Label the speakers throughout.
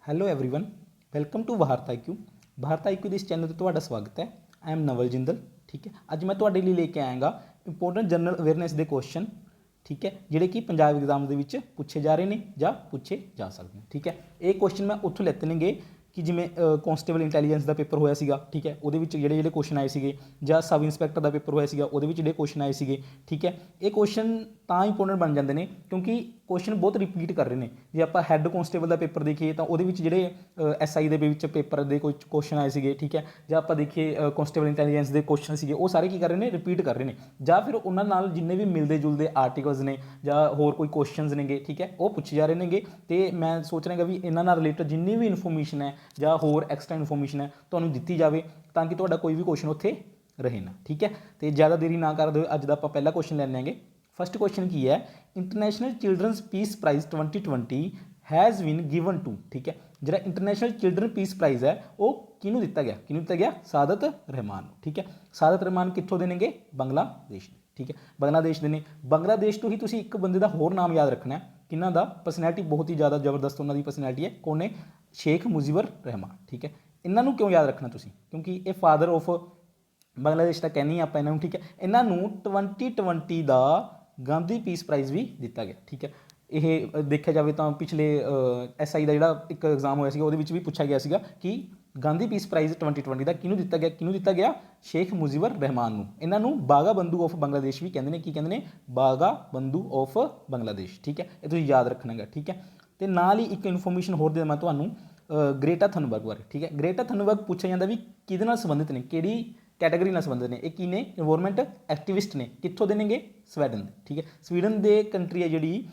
Speaker 1: Hello everyone welcome to Bharat IQ. Bharat IQ ਦੇ ਇਸ channel ਤੇ ਤੁਹਾਡਾ ਸਵਾਗਤ ਹੈ। I am Naval Jindal. ਠੀਕ ਹੈ, ਅੱਜ ਮੈਂ ਤੁਹਾਡੇ ਲਈ ਲੈ ਕੇ ਆਇਆਗਾ ਇੰਪੋਰਟੈਂਟ ਜਨਰਲ ਅਵੇਅਰਨੈਸ ਦੇ ਕੁਐਸਚਨ, ਠੀਕ ਹੈ, ਜਿਹੜੇ ਕਿ ਪੰਜਾਬ ਐਗਜ਼ਾਮ ਦੇ ਵਿੱਚ ਪੁੱਛੇ ਜਾ ਰਹੇ ਨੇ ਜਾਂ ਪੁੱਛੇ ਜਾ ਸਕਦੇ ਨੇ। ਠੀਕ ਹੈ, ਇਹ ਕੁਐਸਚਨ ਮੈਂ ਉੱਥੋਂ ਲੈਤੇ ਨੇਗੇ कि जिमें कॉन्स्टेबल इंटैलीजेंस का पेपर होया सीगा, ठीक है, ਉਹਦੇ ਵਿੱਚ ਜਿਹੜੇ ਜਿਹੜੇ ਕੁਐਸਚਨ ਆਏ ਸੀਗੇ, ਜਾਂ ਸਬ ਇੰਸਪੈਕਟਰ ਦਾ ਪੇਪਰ ਹੋਇਆ ਸੀਗਾ ਉਹਦੇ ਵਿੱਚ ਜਿਹੜੇ ਕੁਐਸਚਨ ਆਏ ਸੀਗੇ। ਠੀਕ ਹੈ, ਇਹ ਕੁਐਸਚਨ ਤਾਂ ਇੰਪੋਰਟੈਂਟ ਬਣ ਜਾਂਦੇ ਨੇ ਕਿਉਂਕਿ ਕੁਐਸਚਨ ਬਹੁਤ ਰਿਪੀਟ ਕਰ ਰਹੇ ਨੇ। ਜੇ ਆਪਾਂ ਹੈੱਡ ਕॉन्स्टेबल ਦਾ ਪੇਪਰ ਦੇਖੀਏ ਤਾਂ ਉਹਦੇ ਵਿੱਚ ਜਿਹੜੇ SI ਦੇ ਵਿੱਚ ਪੇਪਰ ਦੇ ਕੋਈ ਕੁਐਸਚਨ ਆਏ ਸੀਗੇ। ਠੀਕ ਹੈ, ਜਾਂ ਆਪਾਂ ਦੇਖੀਏ ਕॉन्स्टेबल ਇੰਟੈਲੀਜੈਂਸ ਦੇ ਕੁਐਸਚਨ ਸੀਗੇ, ਉਹ ਸਾਰੇ ਕੀ ਕਰ ਰਹੇ ਨੇ, ਰਿਪੀਟ ਕਰ ਰਹੇ ਨੇ। ਜਾਂ ਫਿਰ ਉਹਨਾਂ ਨਾਲ ਜਿੰਨੇ ਵੀ ਮਿਲਦੇ ਜੁਲਦੇ ਆਰਟੀਕਲਸ ਨੇ ਜਾਂ ਹੋਰ ਕੋਈ ਕੁਐਸਚਨਸ ਨੇਗੇ, ਠੀਕ ਹੈ, ਉਹ ਪੁੱਛੇ ਜਾ ਰਹੇ ਨੇਗੇ। ਤੇ ਮੈਂ ਸੋਚ ਰਿਹਾ ਵੀ ਇਹਨਾਂ ਨਾਲ ਰਿਲੇਟਡ ਜਿੰਨੀ ਵੀ ਇਨਫੋਰਮੇਸ਼ਨ ਹੈ ਜਾਂ ਹੋਰ ਐਕਸਟਰਾ ਇਨਫੋਰਮੇਸ਼ਨ ਹੈ ਤੁਹਾਨੂੰ ਦਿੱਤੀ ਜਾਵੇ ਤਾਂ ਕਿ ਤੁਹਾਡਾ ਕੋਈ ਵੀ ਕੁਐਸਚਨ ਉੱਥੇ ਰਹੇ ਨਾ। ਠੀਕ ਹੈ, ਤੇ ਜ਼ਿਆਦਾ ਦੇਰੀ ਨਾ ਕਰਦੇ ਹੋਏ ਅੱਜ ਦਾ ਆਪਾਂ ਪਹਿਲਾ ਕੁਐਸਚਨ ਲੈ ਲੈਂਗੇ। ਫਸਟ ਕੁਐਸਚਨ ਕੀ ਹੈ, international children's peace prize 2020 has been given to. ठीक है, ਜਿਹੜਾ ਇੰਟਰਨੈਸ਼ਨਲ ਚਿਲਡਰਨ ਪੀਸ ਪ੍ਰਾਈਜ਼ ਹੈ ਉਹ ਕਿਹਨੂੰ ਦਿੱਤਾ ਗਿਆ, ਕਿਹਨੂੰ ਦਿੱਤਾ ਗਿਆ, ਸਾਦਤ ਰਹਿਮਾਨ ਨੂੰ। ਠੀਕ ਹੈ, ਸਾਦਤ ਰਹਿਮਾਨ ਕਿੱਥੋਂ ਦੇ ਨੇਗੇ, ਬੰਗਲਾਦੇਸ਼ ਦੇ। ਠੀਕ ਹੈ, ਬੰਗਲਾਦੇਸ਼ ਦੇ ਨੇ। ਬੰਗਲਾਦੇਸ਼ ਤੋਂ ਹੀ ਤੁਸੀਂ ਇੱਕ ਬੰਦੇ ਦਾ ਹੋਰ ਨਾਮ ਯਾਦ ਰੱਖਣਾ ਹੈ, ਕਿਹਨਾਂ ਦਾ, ਪਰਸਨੈਲਿਟੀ ਬਹੁਤ ਹੀ ਜ਼ਿਆਦਾ ਜ਼ਬਰਦਸਤ ਉਹਨਾਂ ਦੀ ਪਰਸਨੈਲਿਟੀ ਹੈ। ਕੌਣ ਨੇ, ਸ਼ੇਖ ਮੁਜੀਬੁਰ ਰਹਿਮਾਨ। ਠੀਕ ਹੈ, ਇਹਨਾਂ ਨੂੰ ਕਿਉਂ ਯਾਦ ਰੱਖਣਾ ਤੁਸੀਂ, ਕਿਉਂਕਿ ਇਹ ਫਾਦਰ ਆਫ ਬੰਗਲਾਦੇਸ਼ ਤਾਂ ਕਹਿੰਦੇ ਆਪਾਂ ਇਹਨਾਂ ਨੂੰ। ਠੀਕ ਹੈ, ਇਹਨਾਂ ਨੂੰ 2020 ਦਾ ਗਾਂਧੀ ਪੀਸ ਪ੍ਰਾਈਜ਼ ਵੀ ਦਿੱਤਾ ਗਿਆ। ਠੀਕ ਹੈ, ਇਹ ਦੇਖਿਆ ਜਾਵੇ ਤਾਂ ਪਿਛਲੇ SI ਦਾ ਜਿਹੜਾ ਇੱਕ ਐਗਜ਼ਾਮ ਹੋਇਆ ਸੀਗਾ ਉਹਦੇ ਵਿੱਚ ਵੀ ਪੁੱਛਿਆ ਗਿਆ ਸੀਗਾ ਕਿ ਗਾਂਧੀ ਪੀਸ ਪ੍ਰਾਈਜ਼ 2020 ਦਾ ਕਿਹਨੂੰ ਦਿੱਤਾ ਗਿਆ, ਕਿਹਨੂੰ ਦਿੱਤਾ ਗਿਆ, ਸ਼ੇਖ ਮੁਜੀਬੁਰ ਰਹਿਮਾਨ ਨੂੰ। ਇਹਨਾਂ ਨੂੰ ਬਾਗਾ ਬੰਧੂ ਆਫ ਬੰਗਲਾਦੇਸ਼ ਵੀ ਕਹਿੰਦੇ ਨੇ। ਕੀ ਕਹਿੰਦੇ ਨੇ, ਬਾਗਾ ਬੰਧੂ ਆਫ ਬੰਗਲਾਦੇਸ਼। ਠੀਕ ਹੈ, ਇਹ ਤੁਸੀਂ ਯਾਦ ਰੱਖਣਾ ਗਾ। ਠੀਕ ਹੈ, ਤੇ ਨਾਲ ਹੀ ਇੱਕ ਇਨਫੋਰਮੇਸ਼ਨ ਹੋਰ ਦੇ ਦੇਵਾਂ ਤੁਹਾਨੂੰ ਗ੍ਰੇਟਾ ਥਨਬਰਗ ਬਾਰੇ। ਠੀਕ ਹੈ, ਗ੍ਰੇਟਾ ਥਨਬਰਗ ਪੁੱਛਿਆ ਜਾਂਦਾ ਵੀ ਕਿਹਦੇ ਨਾਲ ਸੰਬੰਧਿਤ ਨੇ, ਕਿਹੜੀ ਕੈਟਾਗਰੀ ਨਾਲ ਸੰਬੰਧਿਤ ਨੇ। ਇਹ ਕੀ ਨੇ, ਇਨਵਾਇਰਮੈਂਟ ਐਕਟਿਵਿਸਟ ਨੇ। ਕਿੱਥੋਂ ਦੇ ਨੇਗੇ, ਸਵੀਡਨ ਦੇ। ਠੀਕ ਹੈ, ਸਵੀਡਨ ਦੇ ਕੰਟਰੀ ਹੈ ਜਿਹੜੀ,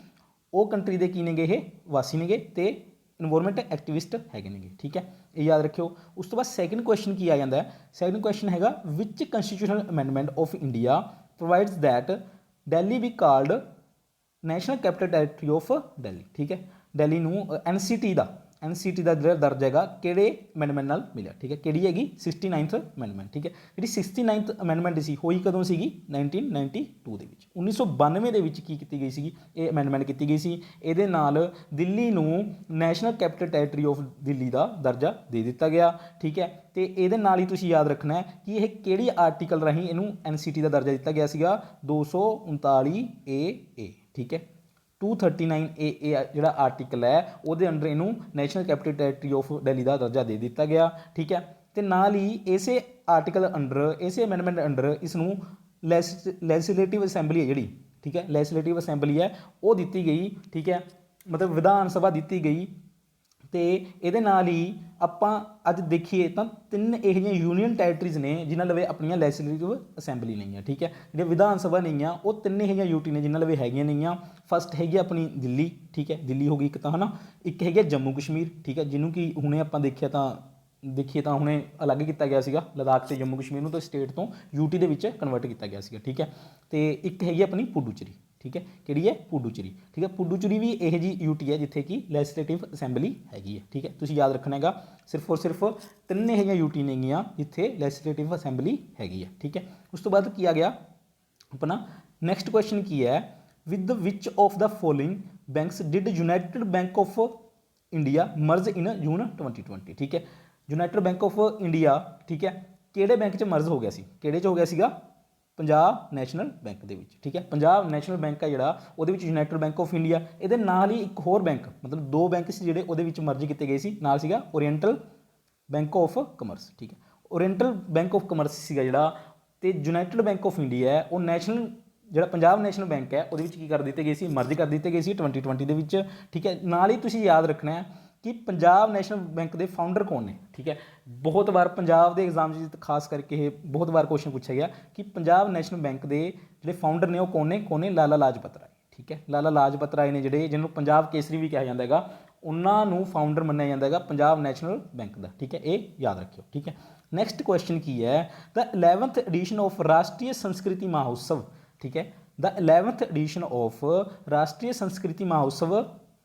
Speaker 1: ਉਹ ਕੰਟਰੀ ਦੇ ਕੀ ਨੇਗੇ, ਇਹ ਵਾਸੀ ਨੇਗੇ ਤੇ ਇਨਵਾਇਰਮੈਂਟ ਐਕਟਿਵਿਸਟ ਹੈਗੇ ਨੇਗੇ। ਠੀਕ ਹੈ, ਇਹ ਯਾਦ ਰੱਖਿਓ। ਉਸ ਤੋਂ ਬਾਅਦ ਸੈਕਿੰਡ ਕੁਐਸਚਨ ਕੀ ਆ ਜਾਂਦਾ ਹੈ, ਸੈਕਿੰਡ ਕੁਐਸਚਨ ਹੈਗਾ ਵਿਚ constitutional amendment of India provides that Delhi be called national capital territory of Delhi. ਠੀਕ ਹੈ, ਦਿੱਲੀ ਨੂੰ NCT ਦਾ ਜਿਹੜਾ ਦਰਜਾ ਹੈਗਾ ਕਿਹੜੇ ਅਮੈਂਡਮੈਂਟ ਨਾਲ ਮਿਲਿਆ। ਠੀਕ ਹੈ, ਕਿਹੜੀ ਹੈਗੀ, 69th ਅਮੈਂਡਮੈਂਟ। ਠੀਕ ਹੈ, ਜਿਹੜੀ 69th ਅਮੈਂਡਮੈਂਟ ਸੀ ਹੋਈ ਕਦੋਂ ਸੀਗੀ, 1992 ਦੇ ਵਿੱਚ। 1992 ਦੇ ਵਿੱਚ ਕੀ ਕੀਤੀ ਗਈ ਸੀਗੀ, ਇਹ ਅਮੈਂਡਮੈਂਟ ਕੀਤੀ ਗਈ ਸੀ। ਇਹਦੇ ਨਾਲ ਦਿੱਲੀ ਨੂੰ national capital territory of Delhi ਦਾ ਦਰਜਾ ਦੇ ਦਿੱਤਾ ਗਿਆ। ਠੀਕ ਹੈ, ਤੇ ਇਹਦੇ ਨਾਲ ਹੀ ਤੁਸੀਂ ਯਾਦ ਰੱਖਣਾ ਹੈ ਕਿ ਇਹ ਕਿਹੜੀ ਆਰਟੀਕਲ ਰਾਹੀਂ ਇਹਨੂੰ NCT ਦਾ ਦਰਜਾ ਦਿੱਤਾ ਗਿਆ ਸੀਗਾ, 239 AA। ਠੀਕ ਹੈ, 239 AA ਜਿਹੜਾ ਆਰਟੀਕਲ ਹੈ ਉਹਦੇ ਅੰਡਰ ਇਹਨੂੰ national capital territory of Delhi ਦਾ ਦਰਜਾ ਦੇ ਦਿੱਤਾ ਗਿਆ। ਠੀਕ ਹੈ, ਤੇ ਨਾਲ ਹੀ ਇਸੇ ਆਰਟੀਕਲ ਅੰਡਰ, ਇਸੇ ਅਮੈਂਡਮੈਂਟ ਅੰਡਰ ਇਸ ਨੂੰ ਲੈਜਿਸਲੇਟਿਵ ਅਸੈਂਬਲੀ ਹੈ ਜਿਹੜੀ, ਠੀਕ ਹੈ, ਲੈਜਿਸਲੇਟਿਵ ਅਸੈਂਬਲੀ ਹੈ ਉਹ ਦਿੱਤੀ ਗਈ। ਠੀਕ ਹੈ, ਮਤਲਬ ਵਿਧਾਨ ਸਭਾ ਦਿੱਤੀ ਗਈ। ਤੇ ਇਹਦੇ ਨਾਲ ਹੀ ਆਪਾਂ ਅੱਜ ਦੇਖੀਏ ਤਾਂ 3 ਇਹੋ ਜਿਹੀਆਂ ਯੂਨੀਅਨ ਟੈਰੀਟਰੀਜ਼ ਨੇ ਜਿਨ੍ਹਾਂ ਲਵੇ ਆਪਣੀਆਂ ਲੈਜਿਸਲੇਟਿਵ ਅਸੈਂਬਲੀ ਨਹੀਂ ਆ। ਠੀਕ ਹੈ, ਜਿਹੜੇ ਵਿਧਾਨ ਸਭਾ ਨਹੀਂ ਆ ਉਹ 3 ਇਹੋ ਜਿਹੀਆਂ ਯੂਟੀ ਨੇ ਜਿਨ੍ਹਾਂ ਲਵੇ ਹੈਗੀਆਂ ਨਹੀਂ ਆ। ਫਸਟ ਹੈਗੀ ਆਪਣੀ ਦਿੱਲੀ। ਠੀਕ ਹੈ, ਦਿੱਲੀ ਹੋ ਗਈ ਇੱਕ ਤਾਂ, ਹੈ ਨਾ। ਇੱਕ ਹੈਗੀ ਜੰਮੂ ਕਸ਼ਮੀਰ। ਠੀਕ ਹੈ, ਜਿਹਨੂੰ ਕਿ ਹੁਣੇ ਆਪਾਂ ਦੇਖੀਏ ਤਾਂ ਹੁਣੇ ਅਲੱਗ ਕੀਤਾ ਗਿਆ ਸੀਗਾ, ਲਦਾਖ ਤੇ ਜੰਮੂ ਕਸ਼ਮੀਰ ਨੂੰ ਤਾਂ ਸਟੇਟ ਤੋਂ UT ਦੇ ਵਿੱਚ ਕਨਵਰਟ ਕੀਤਾ ਗਿਆ ਸੀਗਾ। ਠੀਕ ਹੈ, ਤੇ ਇੱਕ ਹੈਗੀ ਆਪਣੀ ਪੁਡੂਚੇਰੀ। ਠੀਕ ਹੈ, ਕਿਹੜੀ ਹੈ, ਪੁਡੂਚੇਰੀ। ਠੀਕ ਹੈ, ਪੁਡੂਚੇਰੀ ਵੀ ਇਹੋ ਜਿਹੀ UT ਹੈ ਜਿੱਥੇ ਕਿ ਲੈਜਿਸਲੇਟਿਵ ਅਸੈਂਬਲੀ ਹੈਗੀ ਹੈ। ਠੀਕ ਹੈ, ਤੁਸੀਂ ਯਾਦ ਰੱਖਣਾ ਹੈਗਾ ਸਿਰਫ ਔਰ ਸਿਰਫ 3 ਇਹੋ ਜਿਹੀਆਂ UT ਨੇਗੀਆਂ ਜਿੱਥੇ ਲੈਜਿਸਲੇਟਿਵ ਅਸੈਂਬਲੀ ਹੈਗੀ ਹੈ। ਠੀਕ ਹੈ, ਉਸ ਤੋਂ ਬਾਅਦ ਕੀ ਆ ਗਿਆ ਆਪਣਾ ਨੈਕਸਟ ਕੁਐਸਚਨ ਕੀ ਹੈ, with which of the following banks did United Bank of India merge in June 2020। ਠੀਕ ਹੈ, ਯੂਨਾਈਟਿਡ ਬੈਂਕ ਆਫ ਇੰਡੀਆ, ਠੀਕ ਹੈ, ਕਿਹੜੇ ਬੈਂਕ 'ਚ ਮਰਜ ਹੋ ਗਿਆ ਸੀ, ਕਿਹੜੇ 'ਚ ਹੋ ਗਿਆ ਸੀਗਾ, ਪੰਜਾਬ ਨੈਸ਼ਨਲ ਬੈਂਕ ਦੇ ਵਿੱਚ। ਠੀਕ ਹੈ, ਪੰਜਾਬ ਨੈਸ਼ਨਲ ਬੈਂਕ ਹੈ ਜਿਹੜਾ ਉਹਦੇ ਵਿੱਚ ਯੂਨਾਈਟਿਡ ਬੈਂਕ ਆਫ ਇੰਡੀਆ, ਇਹਦੇ ਨਾਲ ਹੀ ਇੱਕ ਹੋਰ ਬੈਂਕ, ਮਤਲਬ 2 ਬੈਂਕ ਸੀ ਜਿਹੜੇ ਉਹਦੇ ਵਿੱਚ ਮਰਜ ਕੀਤੇ ਗਏ ਸੀ। ਨਾਲ ਸੀਗਾ ਓਰੀਐਂਟਲ ਬੈਂਕ ਆਫ ਕਮਰਸ। ਠੀਕ ਹੈ, ਓਰੀਐਂਟਲ ਬੈਂਕ ਆਫ ਕਮਰਸ ਸੀਗਾ ਜਿਹੜਾ, ਤੇ ਯੂਨਾਈਟਿਡ ਬੈਂਕ ਆਫ ਇੰਡੀਆ ਹੈ ਉਹ ਨੈਸ਼ਨਲ ਜਿਹੜਾ ਪੰਜਾਬ ਨੈਸ਼ਨਲ ਬੈਂਕ ਹੈ ਉਹਦੇ ਵਿੱਚ ਕੀ ਕਰ ਦਿੱਤੇ ਗਏ ਸੀ, ਮਰਜ ਕਰ ਦਿੱਤੇ ਗਏ ਸੀ 2020 ਦੇ ਵਿੱਚ। ਠੀਕ ਹੈ, ਨਾਲ ਹੀ ਤੁਸੀਂ ਯਾਦ ਰੱਖਣਾ ਹੈ ਕਿ ਪੰਜਾਬ ਨੈਸ਼ਨਲ ਬੈਂਕ ਦੇ ਫਾਊਂਡਰ ਕੌਣ ਨੇ। ਠੀਕ ਹੈ, ਬਹੁਤ ਵਾਰ ਪੰਜਾਬ ਦੇ ਐਗਜ਼ਾਮ 'ਚ ਖਾਸ ਕਰਕੇ ਇਹ ਬਹੁਤ ਵਾਰ ਕੁਐਸਚਨ ਪੁੱਛਿਆ ਗਿਆ ਕਿ ਪੰਜਾਬ ਨੈਸ਼ਨਲ ਬੈਂਕ ਦੇ ਜਿਹੜੇ ਫਾਊਂਡਰ ਨੇ ਉਹ ਕੌਣ ਨੇ, ਲਾਲਾ ਲਾਜਪਤ ਰਾਏ। ਠੀਕ ਹੈ, ਲਾਲਾ ਲਾਜਪਤ ਰਾਏ ਨੇ ਜਿਹੜੇ, ਜਿਹਨੂੰ ਪੰਜਾਬ ਕੇਸਰੀ ਵੀ ਕਿਹਾ ਜਾਂਦਾ ਹੈਗਾ, ਉਹਨਾਂ ਨੂੰ ਫਾਊਂਡਰ ਮੰਨਿਆ ਜਾਂਦਾ ਹੈਗਾ ਪੰਜਾਬ ਨੈਸ਼ਨਲ ਬੈਂਕ ਦਾ। ਠੀਕ ਹੈ, ਇਹ ਯਾਦ ਰੱਖਿਓ। ਠੀਕ ਹੈ, ਨੈਕਸਟ ਕੁਐਸਚਨ ਕੀ ਹੈ, ਦ 11th ਐਡੀਸ਼ਨ ਆਫ ਰਾਸ਼ਟਰੀ ਸੰਸਕ੍ਰਿਤੀ ਮਹੋਤਸਵ। ਠੀਕ ਹੈ, ਦ 11th ਐਡੀਸ਼ਨ ਆਫ ਰਾਸ਼ਟਰੀ ਸੰਸਕ੍ਰਿਤੀ ਮਹੋਤਸਵ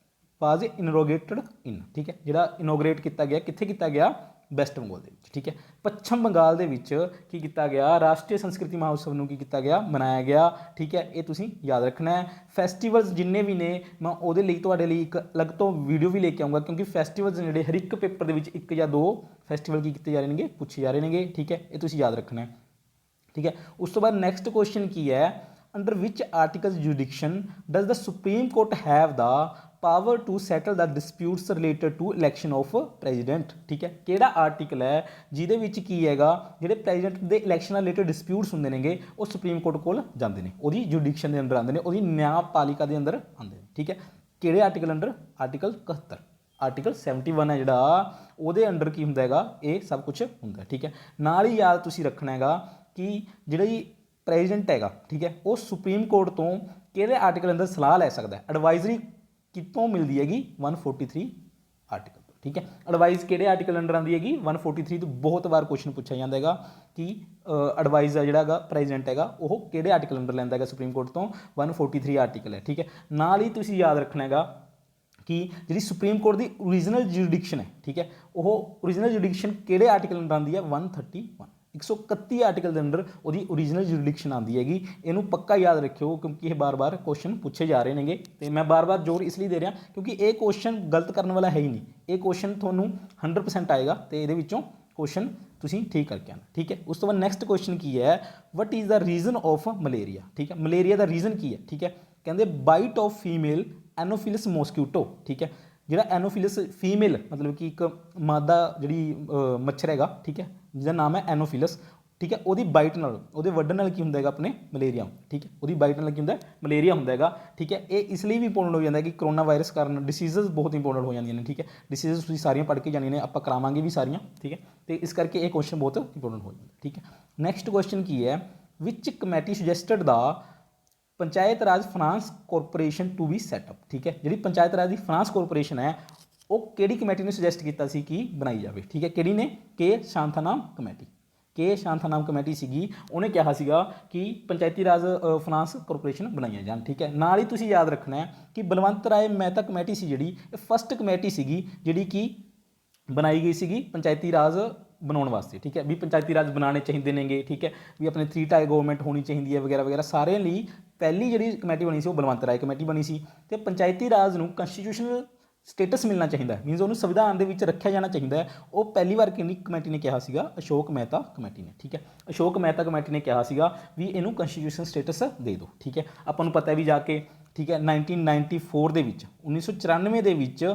Speaker 1: ਵਾਜ ਇਨੋਗ੍ਰੇਟਡ ਇਨ। ਠੀਕ ਹੈ, ਜਿਹੜਾ ਇਨੋਗ੍ਰੇਟ ਕੀਤਾ ਗਿਆ, ਕਿੱਥੇ ਕੀਤਾ ਗਿਆ, ਵੈਸਟ ਬੰਗਾਲ ਦੇ ਵਿੱਚ, ਠੀਕ ਹੈ। ਪੱਛਮ ਬੰਗਾਲ ਦੇ ਵਿੱਚ ਕੀ ਕੀਤਾ ਗਿਆ, ਰਾਸ਼ਟਰੀ ਸੰਸਕ੍ਰਿਤੀ ਮਹੋਤਸਵ ਨੂੰ ਕੀ ਕੀਤਾ ਗਿਆ, ਮਨਾਇਆ ਗਿਆ, ਠੀਕ ਹੈ। ਇਹ ਤੁਸੀਂ ਯਾਦ ਰੱਖਣਾ ਹੈ। ਫੈਸਟੀਵਲਸ ਜਿੰਨੇ ਵੀ ਨੇ ਮੈਂ ਉਹਦੇ ਲਈ ਤੁਹਾਡੇ ਲਈ ਇੱਕ ਅਲੱਗ ਤੋਂ ਵੀਡੀਓ ਵੀ ਲੈ ਕੇ ਆਊਂਗਾ, ਕਿਉਂਕਿ ਫੈਸਟੀਵਲਸ ਜਿਹੜੇ ਹਰ ਇੱਕ ਪੇਪਰ ਦੇ ਵਿੱਚ 1 ਜਾਂ 2 ਫੈਸਟੀਵਲ ਕੀ ਕੀਤੇ ਜਾ ਰਹੇ ਨੇਗੇ, ਪੁੱਛੇ ਜਾ ਰਹੇ ਨੇਗੇ, ਠੀਕ ਹੈ। ਇਹ ਤੁਸੀਂ ਯਾਦ ਰੱਖਣਾ ਹੈ, ਠੀਕ ਹੈ। ਉਸ ਤੋਂ ਬਾਅਦ ਨੈਕਸਟ ਕੁਐਸਚਨ ਕੀ ਹੈ, under which article jurisdiction does the Supreme Court have the power to settle the disputes related to election of president, ਠੀਕ ਹੈ। ਕਿਹੜਾ ਆਰਟੀਕਲ ਹੈ ਜਿਹਦੇ ਵਿੱਚ ਕੀ ਹੈਗਾ, ਜਿਹੜੇ ਪ੍ਰੈਜ਼ੀਡੈਂਟ ਦੇ ਇਲੈਕਸ਼ਨ ਨਾਲ ਰਿਲੇਟਡ ਡਿਸਪਿਊਟਸ ਹੁੰਦੇ ਨੇਗੇ ਉਹ ਸੁਪਰੀਮ ਕੋਰਟ ਕੋਲ ਜਾਂਦੇ ਨੇ, ਉਹਦੀ ਜੁਡੀਕਸ਼ਨ ਦੇ ਅੰਦਰ ਆਉਂਦੇ ਨੇ, ਉਹਦੀ ਨਿਆਂਪਾਲਿਕਾ ਦੇ ਅੰਦਰ ਆਉਂਦੇ ਨੇ, ਠੀਕ ਹੈ। ਕਿਹੜੇ ਆਰਟੀਕਲ ਅੰਡਰ, ਆਰਟੀਕਲ 71, ਆਰਟੀਕਲ 71 ਹੈ ਜਿਹੜਾ, ਉਹਦੇ ਅੰਡਰ ਕੀ ਹੁੰਦਾ ਹੈਗਾ, ਇਹ ਸਭ ਕੁਝ ਹੁੰਦਾ, ਠੀਕ ਹੈ। ਨਾਲ ਹੀ ਯਾਦ ਤੁਸੀਂ ਰੱਖਣਾ ਹੈਗਾ ਕਿ ਜਿਹੜੀ ਪ੍ਰੈਜ਼ੀਡੈਂਟ ਹੈਗਾ, ਠੀਕ ਹੈ, ਉਹ ਸੁਪਰੀਮ ਕੋਰਟ ਤੋਂ ਕਿਹੜੇ ਆਰਟੀਕਲ ਅੰਦਰ ਸਲਾਹ ਲੈ ਸਕਦਾ ਹੈ, ਐਡਵਾਈਜ਼ਰੀ ਕਿਤੋਂ ਮਿਲਦੀ ਹੈਗੀ, 143 ਆਰਟੀਕਲ ਤੋਂ, ਠੀਕ ਹੈ। ਐਡਵਾਈਜ਼ ਕਿਹੜੇ ਆਰਟੀਕਲ ਅੰਡਰ ਆਉਂਦੀ ਹੈਗੀ, 143 ਤੋਂ ਬਹੁਤ ਵਾਰ ਕੁਐਸਚਨ ਪੁੱਛਿਆ ਜਾਂਦਾ ਹੈਗਾ ਕਿ ਐਡਵਾਈਜ਼ ਆ ਜਿਹੜਾ ਹੈਗਾ ਪ੍ਰੈਜ਼ੀਡੈਂਟ ਹੈਗਾ ਉਹ ਕਿਹੜੇ ਆਰਟੀਕਲ ਅੰਡਰ ਲੈਂਦਾ ਹੈਗਾ ਸੁਪਰੀਮ ਕੋਰਟ ਤੋਂ, 143 ਆਰਟੀਕਲ ਹੈ, ਠੀਕ ਹੈ। ਨਾਲ ਹੀ ਤੁਸੀਂ ਯਾਦ ਰੱਖਣਾ ਹੈਗਾ ਕਿ ਜਿਹੜੀ ਸੁਪਰੀਮ ਕੋਰਟ ਦੀ ਓਰੀਜਨਲ ਜੁਡੀਕਸ਼ਨ ਹੈ, ਠੀਕ ਹੈ, ਉਹ ਓਰੀਜਨਲ ਜੁਡੀਕਸ਼ਨ ਕਿਹੜੇ ਆਰਟੀਕਲ ਅੰਡਰ ਆਉਂਦੀ ਹੈ, 131, 131 ਆਰਟੀਕਲ ਦੇ ਅੰਡਰ ਉਹਦੀ ਓਰੀਜਨਲ ਜੁਡੀਕਸ਼ਨ ਆਉਂਦੀ ਹੈਗੀ। ਇਹਨੂੰ ਪੱਕਾ ਯਾਦ ਰੱਖਿਓ ਕਿਉਂਕਿ ਇਹ ਬਾਰ-ਬਾਰ ਕੁਐਸਚਨ ਪੁੱਛੇ ਜਾ ਰਹੇ ਨੇਗੇ, ਤੇ ਮੈਂ ਬਾਰ-ਬਾਰ ਜ਼ੋਰ ਇਸ ਲਈ ਦੇ ਰਿਹਾ ਕਿਉਂਕਿ ਇਹ ਕੁਐਸਚਨ ਗਲਤ ਕਰਨ ਵਾਲਾ ਹੈ ਹੀ ਨਹੀਂ, ਇਹ ਕੁਐਸਚਨ ਤੁਹਾਨੂੰ 100% ਆਏਗਾ ਤੇ ਇਹਦੇ ਵਿੱਚੋਂ ਕੁਐਸਚਨ ਤੁਸੀਂ ਠੀਕ ਕਰਕੇ ਆਉਣਾ, ਠੀਕ ਹੈ। ਉਸ ਤੋਂ ਬਾਅਦ ਨੈਕਸਟ ਕੁਐਸਚਨ ਕੀ ਹੈ, what is the reason of malaria, ਠੀਕ ਹੈ। ਮਲੇਰੀਆ ਦਾ ਰੀਜ਼ਨ ਕੀ ਹੈ, ਠੀਕ ਹੈ। ਕਹਿੰਦੇ ਬਾਈਟ ਆਫ ਫੀਮੇਲ ਐਨੋਫਿਲਸ ਮੋਸਕੀਟੋ, ਠੀਕ ਹੈ। ਜਿਹੜਾ ਐਨੋਫਿਲਸ ਫੀਮੇਲ ਮਤਲਬ ਕਿ ਇੱਕ ਮਾਦਾ ਜਿਹੜੀ ਮੱਛਰ ਹੈਗਾ, ਠੀਕ ਹੈ, ਜਿਹਦਾ ਨਾਮ ਹੈ ਐਨੋਫਿਲਸ, ਠੀਕ ਹੈ, ਉਹਦੀ ਬਾਈਟ ਨਾਲ, ਉਹਦੇ ਵੱਢਣ ਨਾਲ ਕੀ ਹੁੰਦਾ ਹੈਗਾ, ਆਪਣੇ ਮਲੇਰੀਆ, ਠੀਕ ਹੈ, ਉਹਦੀ ਬਾਈਟ ਨਾਲ ਕੀ ਹੁੰਦਾ, ਮਲੇਰੀਆ ਹੁੰਦਾ ਹੈਗਾ, ਠੀਕ ਹੈ। ਇਹ ਇਸ ਲਈ ਵੀ ਇੰਪੋਰਟੈਂਟ ਹੋ ਜਾਂਦਾ ਕਿ ਕਰੋਨਾ ਵਾਇਰਸ ਕਾਰਨ ਡਿਸੀਜ਼ਸ ਬਹੁਤ ਇੰਪੋਰਟੈਂਟ ਹੋ ਜਾਂਦੀਆਂ ਨੇ, ਠੀਕ ਹੈ। ਡਿਸੀਜ਼ਸ ਤੁਸੀਂ ਸਾਰੀਆਂ ਪੜ੍ਹ ਕੇ ਜਾਣੀਆਂ ਨੇ, ਆਪਾਂ ਕਰਾਵਾਂਗੇ ਵੀ ਸਾਰੀਆਂ, ਠੀਕ ਹੈ, ਤੇ ਇਸ ਕਰਕੇ ਇਹ ਕੁਐਸਚਨ ਬਹੁਤ ਇੰਪੋਰਟੈਂਟ ਹੋ ਜਾਂਦਾ, ਠੀਕ ਹੈ। ਨੈਕਸਟ ਕੁਐਸਚਨ ਕੀ ਹੈ, which committee suggested the panchayat raj finance corporation to be set up, ਠੀਕ ਹੈ। ਜਿਹੜੀ ਪੰਚਾਇਤ ਰਾਜ ਦੀ ਫਾਈਨਾਂਸ ਕਾਰਪੋਰੇਸ਼ਨ ਹੈ ਉਹ ਕਿਹੜੀ ਕਮੇਟੀ ਨੇ ਸੁਜੈਸਟ ਕੀਤਾ ਸੀ ਕਿ ਬਣਾਈ ਜਾਵੇ, ਠੀਕ ਹੈ। ਕਿਹੜੀ ਨੇ, ਕੇ ਸ਼ਾਂਤਾਨਾਮ ਕਮੇਟੀ, ਕੇ ਸ਼ਾਂਤਾਨਾਮ ਕਮੇਟੀ ਸੀਗੀ, ਉਹਨੇ ਕਿਹਾ ਸੀਗਾ ਕਿ ਪੰਚਾਇਤੀ ਰਾਜ ਫਾਈਨਾਂਸ ਕਾਰਪੋਰੇਸ਼ਨ ਬਣਾਈਆਂ ਜਾਣ, ਠੀਕ ਹੈ। ਨਾਲ ਹੀ ਤੁਸੀਂ ਯਾਦ ਰੱਖਣਾ ਹੈ ਕਿ ਬਲਵੰਤ ਰਾਏ ਮਹਿਤਾ ਕਮੇਟੀ ਸੀ ਜਿਹੜੀ, ਇਹ ਫਸਟ ਕਮੇਟੀ ਸੀਗੀ ਜਿਹੜੀ ਕਿ ਬਣਾਈ ਗਈ ਸੀਗੀ ਪੰਚਾਇਤੀ ਰਾਜ ਬਣਾਉਣ ਵਾਸਤੇ, ਠੀਕ ਹੈ, ਵੀ ਪੰਚਾਇਤੀ ਰਾਜ ਬਣਾਉਣੇ ਚਾਹੀਦੇ ਨੇਗੇ, ਠੀਕ ਹੈ, ਵੀ ਆਪਣੇ 3 ਟਾਇਰ ਗਵਰਨਮੈਂਟ ਹੋਣੀ ਚਾਹੀਦੀ ਹੈ ਵਗੈਰਾ ਵਗੈਰਾ, ਸਾਰਿਆਂ ਲਈ ਪਹਿਲੀ ਜਿਹੜੀ ਕਮੇਟੀ ਬਣੀ ਸੀ ਉਹ ਬਲਵੰਤ ਰਾਏ ਕਮੇਟੀ ਬਣੀ ਸੀ। ਤੇ ਪੰਚਾਇਤੀ ਰਾਜ ਨੂੰ ਕੰਸਟੀਟਿਊਸ਼ਨਲ ਸਟੇਟਸ ਮਿਲਣਾ ਚਾਹੀਦਾ ਹੈ, ਮੀਨਸ ਉਹਨੂੰ ਸੰਵਿਧਾਨ ਦੇ ਵਿੱਚ ਰੱਖਿਆ ਜਾਣਾ ਚਾਹੀਦਾ ਹੈ, ਉਹ ਪਹਿਲੀ ਵਾਰ ਕਿਹੜੀ ਕਮੇਟੀ ਨੇ ਕਿਹਾ ਸੀਗਾ, ਅਸ਼ੋਕ ਮਹਿਤਾ ਕਮੇਟੀ ਨੇ, ਠੀਕ ਹੈ। ਅਸ਼ੋਕ ਮਹਿਤਾ ਕਮੇਟੀ ਨੇ ਕਿਹਾ ਸੀਗਾ ਵੀ ਇਹਨੂੰ ਕੰਸਟੀਟਿਊਸ਼ਨ ਸਟੇਟਸ ਦੇ ਦਿਓ, ਠੀਕ ਹੈ। ਆਪਾਂ ਨੂੰ ਪਤਾ ਹੈ ਵੀ ਜਾ ਕੇ, ਠੀਕ ਹੈ, 1994 ਦੇ ਵਿੱਚ, 1994 ਦੇ ਵਿੱਚ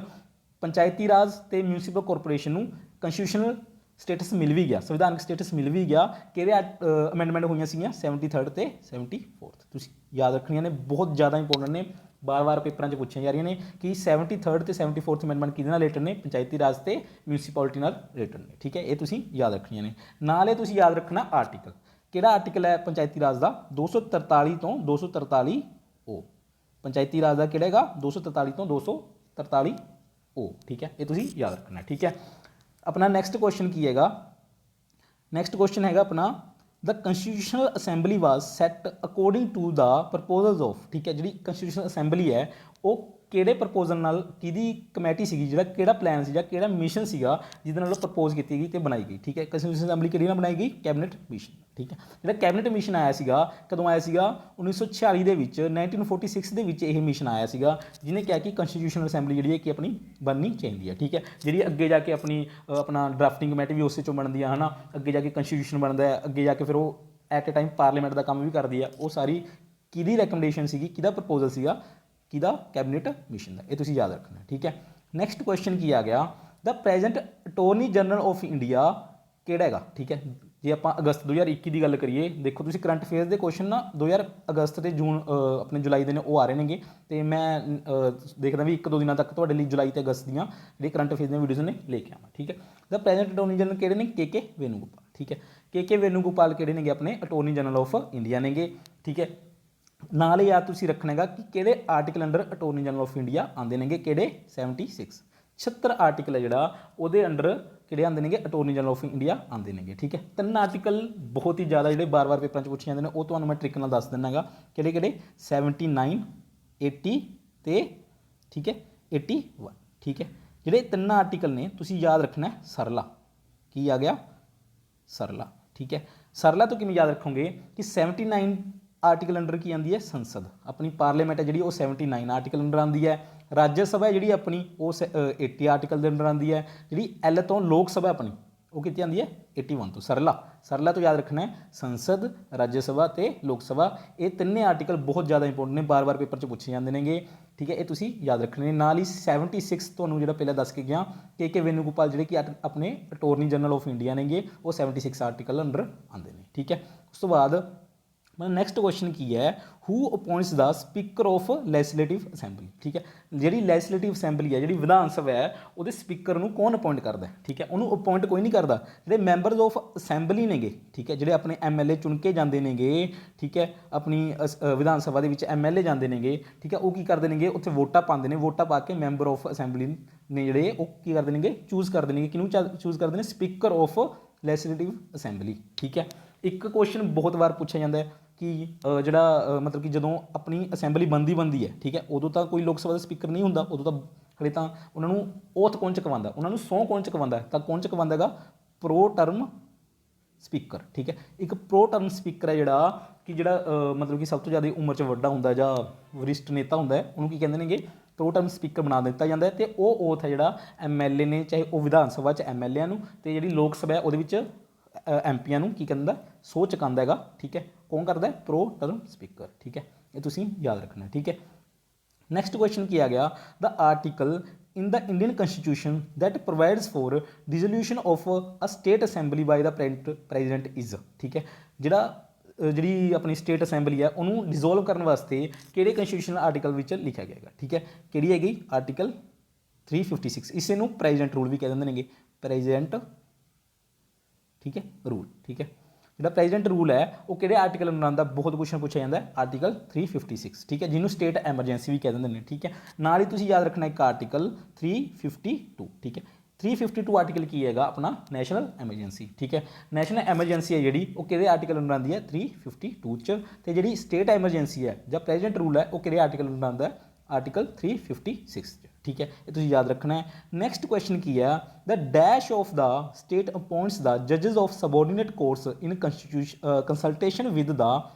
Speaker 1: ਪੰਚਾਇਤੀ ਰਾਜ ਤੇ ਮਿਊਨਿਸਪਲ ਕਾਰਪੋਰੇਸ਼ਨ ਨੂੰ ਕੰਸਟੀਟਿਊਸ਼ਨਲ ਸਟੇਟਸ ਮਿਲ ਵੀ ਗਿਆ, ਸੰਵਿਧਾਨਕ ਸਟੇਟਸ ਮਿਲ ਵੀ ਗਿਆ। ਕਿਹੜੇ ਅਮੈਂਡਮੈਂਟ ਹੋਈਆਂ ਸੀਗੀਆਂ, 73rd ਤੇ 74th, ਤੁਸੀਂ ਯਾਦ ਰੱਖਣੀਆਂ ਨੇ, ਬਹੁਤ ਜ਼ਿਆਦਾ ਇੰਪੋਰਟੈਂਟ ਨੇ, ਬਾਰ-ਬਾਰ ਪੇਪਰਾਂ 'ਚ ਪੁੱਛੀਆਂ ਜਾ ਰਹੀਆਂ ਨੇ ਕਿ 73rd ਤੇ 74th ਅਮੈਂਡਮੈਂਟ ਕਿਹਦੇ ਨਾਲ ਰਿਲੇਟਡ ਨੇ, ਪੰਚਾਇਤੀ ਰਾਜ ਤੇ ਮਿਊਨਿਸਪੈਲਿਟੀ ਨਾਲ ਰਿਲੇਟਡ ਨੇ, ਠੀਕ ਹੈ। ਇਹ ਤੁਸੀਂ ਯਾਦ ਰੱਖਣੀਆਂ ਨੇ। ਨਾਲ ਇਹ ਤੁਸੀਂ ਯਾਦ ਰੱਖਣਾ ਆਰਟੀਕਲ, ਕਿਹੜਾ ਆਰਟੀਕਲ ਹੈ ਪੰਚਾਇਤੀ ਰਾਜ ਦਾ, 243 ਤੋਂ 243 ਓ, ਪੰਚਾਇਤੀ ਰਾਜ ਦਾ ਕਿਹੜਾ ਹੈਗਾ, 243 ਤੋਂ 243 ਓ, ਠੀਕ ਹੈ। ਇਹ ਤੁਸੀਂ ਯਾਦ ਰੱਖਣਾ, ਠੀਕ ਹੈ। ਆਪਣਾ ਨੈਕਸਟ ਕੁਐਸਚਨ ਕੀ ਹੈਗਾ, ਨੈਕਸਟ ਕੁਐਸਚਨ ਹੈਗਾ ਆਪਣਾ, the constitutional assembly was set according to the proposals of, ਠੀਕ ਹੈ। ਜਿਹੜੀ ਕੰਸਟੀਟਿਊਸ਼ਨਲ ਅਸੈਂਬਲੀ ਹੈ ਉਹ ਕਿਹੜੇ ਪ੍ਰਪੋਜ਼ਲ ਨਾਲ, ਕਿਹਦੀ ਕਮੇਟੀ ਸੀਗੀ, ਜਿਹੜਾ ਕਿਹੜਾ ਪਲਾਨ ਸੀ ਜਾਂ ਕਿਹੜਾ ਮਿਸ਼ਨ ਸੀਗਾ ਜਿਹਦੇ ਨਾਲ ਉਹ ਪ੍ਰਪੋਜ਼ ਕੀਤੀ ਗਈ ਤੇ ਬਣਾਈ ਗਈ, ਠੀਕ ਹੈ। ਕੰਸਟੀਟਿਊਸ਼ਨਲ ਅਸੈਂਬਲੀ ਕਿਹੜੀ ਨਾਲ ਬਣਾਈ ਗਈ, ਕੈਬਨਿਟ ਮਿਸ਼ਨ, ਠੀਕ ਹੈ। ਜਿਹੜਾ ਕੈਬਨਿਟ ਮਿਸ਼ਨ ਆਇਆ ਸੀਗਾ, ਕਦੋਂ ਆਇਆ ਸੀਗਾ, 1946 ਦੇ ਵਿੱਚ, 1946 ਦੇ ਵਿੱਚ ਇਹ ਮਿਸ਼ਨ ਆਇਆ ਸੀਗਾ, ਜਿਹਨੇ ਕਿਹਾ ਕਿ ਕੰਸਟੀਟਿਊਸ਼ਨਲ ਅਸੈਂਬਲੀ ਜਿਹੜੀ ਹੈ ਕਿ ਆਪਣੀ ਬਣਨੀ ਚਾਹੀਦੀ ਹੈ, ਠੀਕ ਹੈ। ਜਿਹੜੀ ਅੱਗੇ ਜਾ ਕੇ ਆਪਣਾ ਡਰਾਫਟਿੰਗ ਕਮੇਟੀ ਵੀ ਉਸੇ ਚੋਂ ਬਣਦੀ ਆ, ਹੈ ਨਾ, ਅੱਗੇ ਜਾ ਕੇ ਕੰਸਟੀਟਿਊਸ਼ਨ ਬਣਦਾ ਹੈ, ਅੱਗੇ ਜਾ ਕੇ ਫਿਰ ਉਹ ਐਟ ਏ ਟਾਈਮ ਪਾਰਲੀਮੈਂਟ ਦਾ ਕੰਮ ਵੀ ਕਰਦੀ ਆ, ਉਹ ਸਾਰੀ ਕਿਹਦੀ ਰეკਮੈਂਡੇਸ਼ਨ ਸੀਗੀ, ਕਿਹਦਾ ਪ੍ਰਪੋਜ਼ਲ ਸੀਗਾ, ਕਿਹਦਾ, ਕੈਬਨਿਟ ਮਿਸ਼ਨ ਦਾ। ਇਹ ਤੁਸੀਂ ਯਾਦ ਰੱਖਣਾ, ਠੀਕ ਹੈ। ਨੈਕਸਟ ਕੁਐਸਚਨ ਕੀ ਆ ਗਿਆ, ਦ present attorney general of India ਕਿਹੜਾ ਹੈਗਾ, ਠੀਕ ਹੈ। ਜੇ ਆਪਾਂ ਅਗਸਤ 2021 ਦੀ ਗੱਲ ਕਰੀਏ, ਦੇਖੋ ਤੁਸੀਂ ਕਰੰਟ ਅਫੇਅਰਸ ਦੇ ਕੁਐਸਚਨ ਨਾ 2000 ਅਗਸਤ ਤੇ ਜੂਨ ਆਪਣੇ ਜੁਲਾਈ ਦੇ ਨੇ ਉਹ ਆ ਰਹੇ ਨੇਗੇ, ਤੇ ਮੈਂ ਦੇਖਦਾ ਵੀ 1-2 ਦਿਨਾਂ ਤੱਕ ਤੁਹਾਡੇ ਲਈ ਜੁਲਾਈ ਤੇ ਅਗਸਤ ਦੀਆਂ ਜਿਹੜੇ ਕਰੰਟ ਅਫੇਅਰਸ ਦੀਆਂ ਵੀਡੀਓਜ਼ ਨੇ ਲੈ ਕੇ ਆਵਾਂ, ਠੀਕ ਹੈ। ਦ ਪ੍ਰੈਜ਼ੈਂਟ ਅਟੋਰਨੀ ਜਨਰਲ ਕਿਹੜੇ ਨੇ, ਕੇ ਵੇਣੂਗੋਪਾਲ, ਠੀਕ ਹੈ। ਕੇ ਵੇਣੂਗੋਪਾਲ ਕਿਹੜੇ ਨੇਗੇ, ਆਪਣੇ ਅਟੋਰਨੀ ਜਨਰਲ ਆਫ ਇੰਡੀਆ ਨੇਗੇ, ਠੀਕ ਹੈ। ਨਾਲ ਹੀ ਯਾਦ ਤੁਸੀਂ ਰੱਖਣਾ ਹੈਗਾ ਕਿ ਕਿਹੜੇ article under attorney general of India ਆਉਂਦੇ ਨੇਗੇ, ਕਿਹੜੇ, 76 ਆਰਟੀਕਲ ਹੈ ਜਿਹੜਾ ਉਹਦੇ ਅੰਡਰ ਕਿਹੜੇ ਆਉਂਦੇ ਨੇਗੇ, ਅਟੋਰਨੀ ਜਨਰਲ ਆਫ ਇੰਡੀਆ ਆਉਂਦੇ ਨੇਗੇ, ਠੀਕ ਹੈ। 3 ਆਰਟੀਕਲ ਬਹੁਤ ਹੀ ਜ਼ਿਆਦਾ ਜਿਹੜੇ ਬਾਰ-ਬਾਰ ਪੇਪਰਾਂ 'ਚ ਪੁੱਛੇ ਜਾਂਦੇ ਨੇ, ਉਹ ਤੁਹਾਨੂੰ ਮੈਂ ਟ੍ਰਿਕ ਨਾਲ ਦੱਸ ਦਿੰਦਾ ਹੈਗਾ, ਕਿਹੜੇ 79, 80 ਤੇ, ਠੀਕ ਹੈ, 81, ਠੀਕ ਹੈ। ਜਿਹੜੇ 3 ਆਰਟੀਕਲ ਨੇ ਤੁਸੀਂ ਯਾਦ ਰੱਖਣਾ, ਸਰਲਾ, की आ गया सरला। ठीक है, सरला तो किमें याद रखोगे कि 79 आर्टिकल अंडर की आती है संसद, अपनी पार्लीमेंट है जी 79 आर्टिकल अंडर आती है। राज्य सभा है जी अपनी 80 आर्टिकल के अंडर आती है। जी एल तो लोक सभा अपनी वो कितनी आती है 81 तो। सरला सरला तो याद रखना है संसद, राज्य सभा तो लोक सभा, ये तिने आर्टिकल बहुत ज़्यादा इंपोर्टेंट ने, बार बार पेपर च पूछे जाते हैं। ठीक है, ये तुसीं याद रखने। नाल ही 76 तुहानूं जिहड़ा पहले दस के गया के वेणुगोपाल जिहड़े कि अपने अटोरनी जनरल ऑफ इंडिया ने वो 76 आर्टिकल अंडर आते हैं। ठीक है, उस तो बाद नैक्सट क्वेश्चन की है who appoints the speaker of legislative assembly. ठीक है, जी लैजिस्लेटिव असैंबली है जी विधान सभा है वो स्पीकर को कौन अपॉइंट करता है। ठीक है, उन्होंने अपॉइंट कोई नहीं करता, जो मैंबरस ऑफ असैंबली ने गे, ठीक है, जो अपने MLA चुन के जाते हैं, ठीक है, अपनी विधान सभा के MLA जाते हैं, ठीक है, वो की करते हैं उत्थे वोटा पाते हैं, वोटा पा के मैंबर ऑफ असैंबली ने जोड़े वो की करते हैं चूज करते हैं, किनू चूज करते हैं स्पीकर ऑफ लैजिस्लेटिव असैंबली। ठीक है, एक क्वेश्चन बहुत बार पूछा जाता है कि जोड़ा मतलब कि जो अपनी असैंबली बनती है, ठीक है, उदों तो कोई लोक सभा का स्पीकर नहीं होंदा, उदों तो हले तो उन्होंने ओथ कौन चकवांदा, उन्होंने सौं कौन चकवांदा, तो कौन चकवांदा प्रो टर्म स्पीकर। ठीक है, एक प्रो टर्म स्पीकर है जोड़ा कि जोड़ा मतलब कि सब तो ज़्यादा उम्र च वड्डा होंदा जां वरिष्ठ नेता होंदा है, उन्होंने की कहते हैं प्रो टर्म स्पीकर बना दिता जाता है। तो वो ओथ है जोड़ा MLA ने, चाहे वो विधान सभा MLA नूं ते जी लोक सभा है MPआं नूं की कहंदा सो चुकांदा हैगा। ठीक है, कौन करता है प्रो टर्म स्पीकर। ठीक है, ये तुसीं याद रखना। ठीक है, नैक्सट क्वेश्चन की आ गया the article in the Indian constitution that provides for dissolution of a state assembly by the president is. ठीक है, जिहड़ा जी अपनी स्टेट असैंबली है उन्होंने डिसोल्व करने वास्ते किहड़े कंस्टिट्यूशन आर्टिकल विच लिखा गया है। ठीक है, किहड़ी हैगी आर्टिकल 356, इसे नूं प्रेजिडेंट रूल भी कह दिंदे ने, प्रेजिडेंट, ठीक है, रूल। ठीक है, जो प्रेजिडेंट रूल है वो कि आर्टिकल अंडर आता, बहुत क्वेश्चन पूछा जाता है आर्टिकल 356। ठीक है, जिन्होंने स्टेट एमरजेंसी भी कह देंगे ने। ठीक है, नाल ही तुसीं याद रखना एक आर्टिकल 352। ठीक है, 352 आर्टिकल की है अपना नैशनल एमरजेंसी। ठीक है, नैशनल एमरजेंसी है जी वो कि आर्टिकल अंडर आती है 352 च, जी स्टेट एमरजेंसी है जब प्रेजिडेंट रूल है वो कि आर्टिकल अंडर आता है आर्टिकल 356। ठीक है, ये तुसीं याद रखना है। नैक्सट क्वेश्चन की है the dash of the state appoints the जजेस of subordinate courts in consultation with the